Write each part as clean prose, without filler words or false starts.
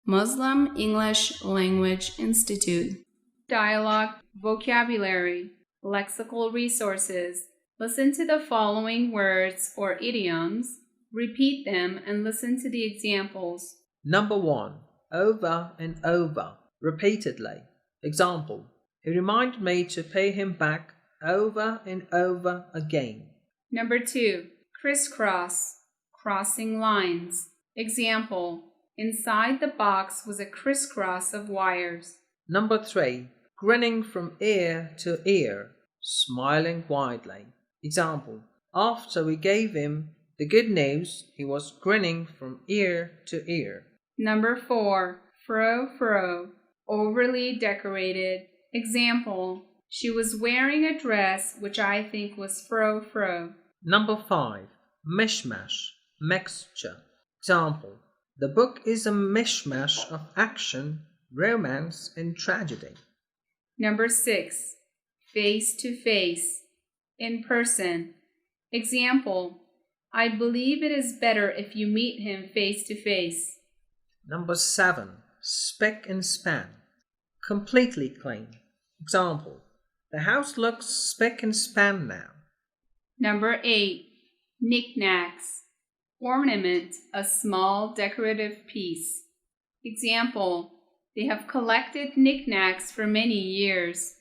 Muslim English Language Institute. Dialogue, vocabulary, lexical resources. Listen to the following words or idioms, repeat them, and listen to the examples. Number 1. Over and over, repeatedly. Example, he reminded me to pay him back over and over again. Number 2. Crisscross, crossing lines. Example, inside the box was a crisscross of wires. Number 3. Grinning from ear to ear, smiling widely. Example, after we gave him the good news, he was grinning from ear to ear. Number 4. Froufrou-overly decorated. Example, she was wearing a dress which I think was froufrou. Number 5. Mishmash-mixture. Example, the book is a mishmash of action, romance, and tragedy. Number 6. Face-to-face, in person. Example, I believe it is better if you meet him face-to-face. Number 7. Spic and span, completely clean. Example, the house looks spic and span now. Number 8. Knickknacks-ornament, a small decorative piece. Example, they have collected knickknacks for many years.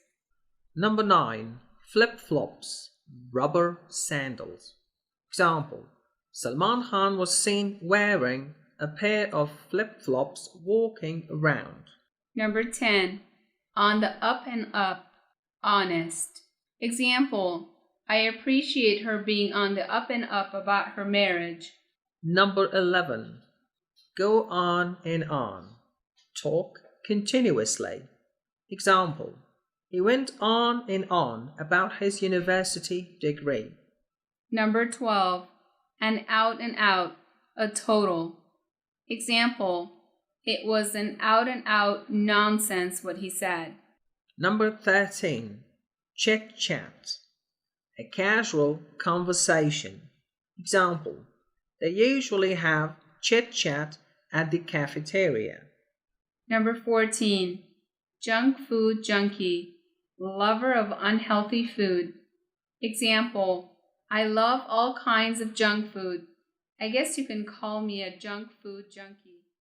Number 9. Flip-flops, rubber sandals. Example, Salman Khan was seen wearing a pair of flip-flops walking around. Number 10. On the up and up, honest. Example, I appreciate her being on the up and up about her marriage. Number 11. Go on and on, talk continuously. Example, he went on and on about his university degree. Number 12. An out and out, a total. Example, it was an out and out nonsense what he said. Number 13. Chit-chat, a casual conversation. Example, they usually have chit-chat at the cafeteria. Number 14. Junk food junkie, lover of unhealthy food. Example, I love all kinds of junk food. I guess you can call me a junk food junkie.